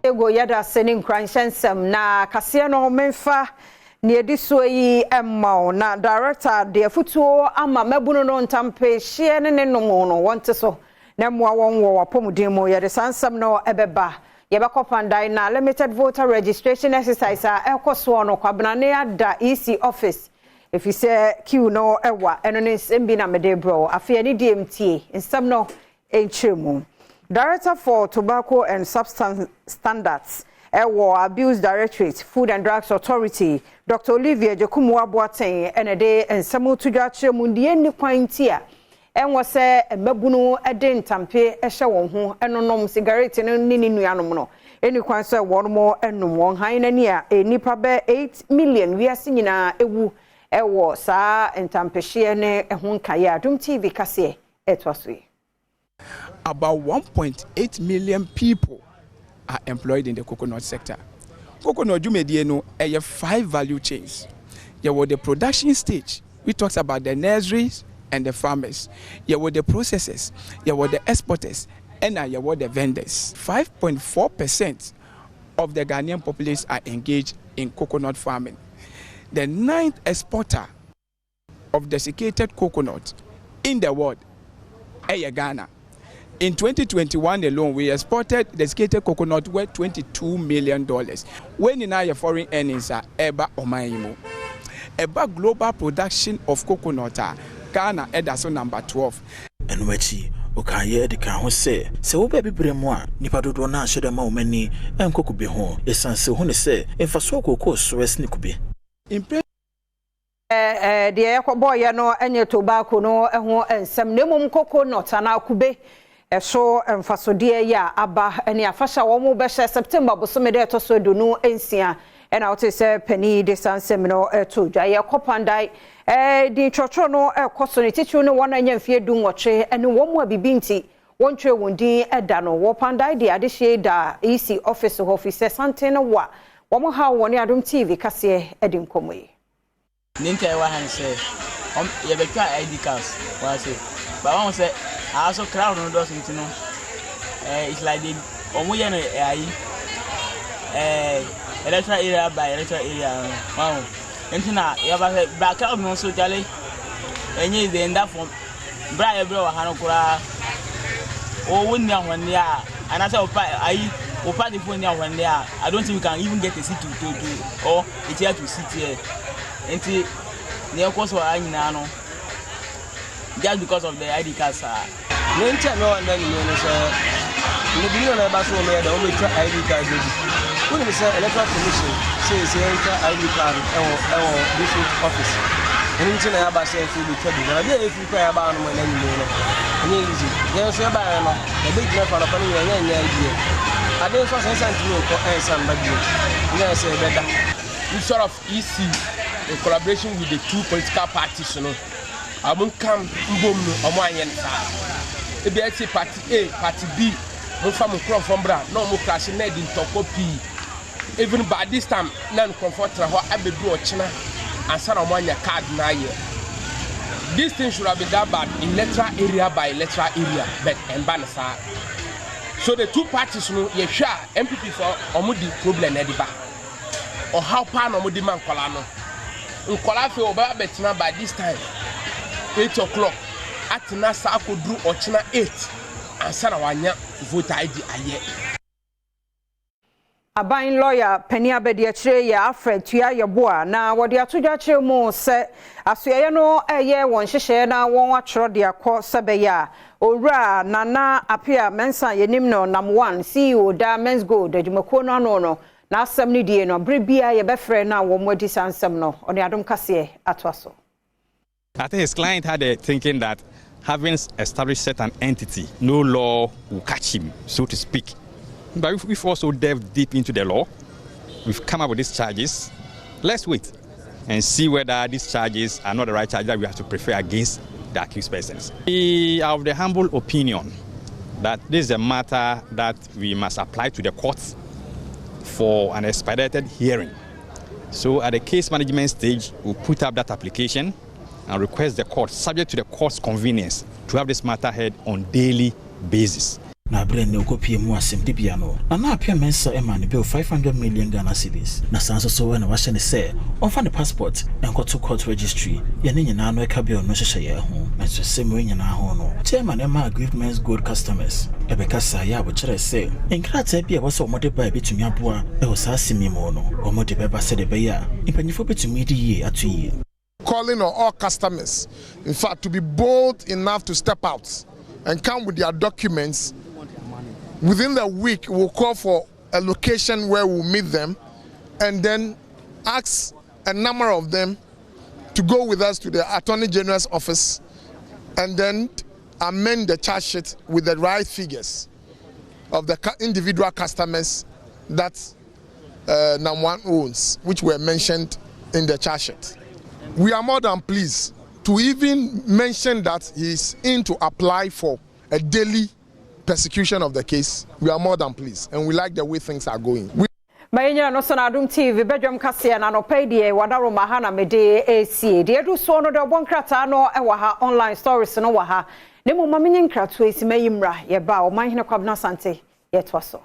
Ego yada senin kransensem na kasia no menfa ne ediso yi emma na director de afutuo ama mabunu no ntampe hye ne nomo no wonte so na moa wonwo wapomuden mo yede sansam no ebeba yebekopandai na limited voter registration exercise a ekoso no kwabena ne ada EC office efise queue no ewa eno ne sembi na mede bro afia ni DMT nsam no enchemu. Director for Tobacco and Substance Standards, Abuse Directorate, Food and Drugs Authority, Dr. Olivia Jokumwa Boateng, and a day and Samu Tujache Mundian Quintia, and was a Mabunu Adin Tampe, a show and no cigarette and Nini Nuanomo. Any quansa one more and no one high and near a nipa 8 million. We are singing a woo, a war, sa, and Tampeshiane, a Hunkaya, Dum TV Cassie, it was we. About 1.8 million people are employed in the coconut sector. Coconut Jumedieno have 5 value chains. There were the production stage. We talked about the nurseries and the farmers. There were the processors. There were the exporters. And there were the vendors. 5.4% of the Ghanaian populace are engaged in coconut farming. The 9th exporter of desiccated coconut in the world is Ghana. In 2021 alone, we exported desiccated coconut worth $22 million. When in our foreign earnings are eba omaimo. Eba global production of coconut, Ghana is number 12. And wechi okaye de kan ho se wo ba bibremu a nipa dodo na ahye de ma omani enkokube ho esanse ho ne se emfaso kokko stress ni kube. The yakoboy ya no enye tobacco no ho ensem nemum coconut na kube so emfasodie ya aba ene afasha wo mo be September bosomede to so do no ensia ena wote se pani de sansem no to dwa yakopandai di chocho no ekoso ne tichu no wona nya mfie du nwoche ene wo mo abibinti wontwe wondi eda no wo pandai de adehye da EC office officer sante no wa wo mo ha woni Adom TV kase edi nkomoyi Ninka wa han say ye be try ID cards wa say but one say I also crowd no do something no it's like the omoye no electoral area by electoral area wow entina ya ba say back out no so jale enye the end from bra e bra wa han kura o wonni ahwanne a ana say o party for ni ahwanne a I don't think we can even get a seat to or it's here to sit here enti ne koso anyina no just because of the ID cards Ninja no and then you say the video na ba so me da o me try ID card dey. When we say electoral commission say enter ID card e district office. And na ba say fi bi tabi na dey fi kwa ba no na nyino no. Any easy. Then so ba no the big na for no nya idea. Ade so say no ko ensan ba bi. Na say better. We sort of EC in collaboration with the 2 political parties, you know. I won't come on my end. If I say party A, party B, no from Bra, no more class in Ned in Tokopi. Even by this time, none comfort what I be do China and son of one card na year. This thing should have been done by electoral area by electoral area, but and Banasa. So the 2 parties, you know, you share MPP for Omudi problem Ediba. Or how pan Omudi man Colano. Nkolafe oba betina by this time 8 o'clock at nasa akodru ochina 8 ansana wanya vote ID aye Aban lawyer Penny Abedi Achire ya Alfred Tuya Yeboa na wodi atodwa chire mu se asoye no eye won hyehye na won atworo de akọ sebeya owura nana apia mensa yenim no nam 1 CEO da Men's Gold adwumako no ano no na asem ni die no brebia ye befre na wo modi sansem no oni Adom kase atwaso. I think his client had a thinking that having established certain entity, no law will catch him, so to speak. But we've also delved deep into the law. We've come up with these charges. Let's wait and see whether these charges are not the right charges that we have to prefer against the accused persons. We are of the humble opinion that this is a matter that we must apply to the courts for an expedited hearing. So at the case management stage, we'll put up that application and request the court, subject to the court's convenience, to have this matter heard on daily basis. na brand ne okopie mu asem de bia no na apia mensa ema ne bill 500 million Ghana cedis na sanso so we na wa ne say onfa ne passport enkoto court registry ye ne nyina no eka bill no hyehye ye ho na so se mu nyina ho no chairman ema agreements good customers ebeka sa ya bo kire say enkrata bia wo so omode ba betumi aboa e wo sa simi mu no omode beba se de be ya impanyifo betumi di ye atu ye. Calling on all customers, in fact, to be bold enough to step out and come with their documents. Within the week, we'll call for a location where we'll meet them and then ask a number of them to go with us to the Attorney General's office and then amend the charge sheet with the right figures of the individual customers that Namwan owns, which were mentioned in the charge sheet. We are more than pleased to even mention that he is in to apply for a daily persecution of the case. We are more than pleased and we like the way things are going. Mayenya no so na Adom TV Badwam kase na no pay die wadaro mahana mede AC de edu so no de obonkrata no e wa ha online stories no wa ha ne mo mamenye nkrato esi mayimra ye ba o manhene kwabna sante ye to so.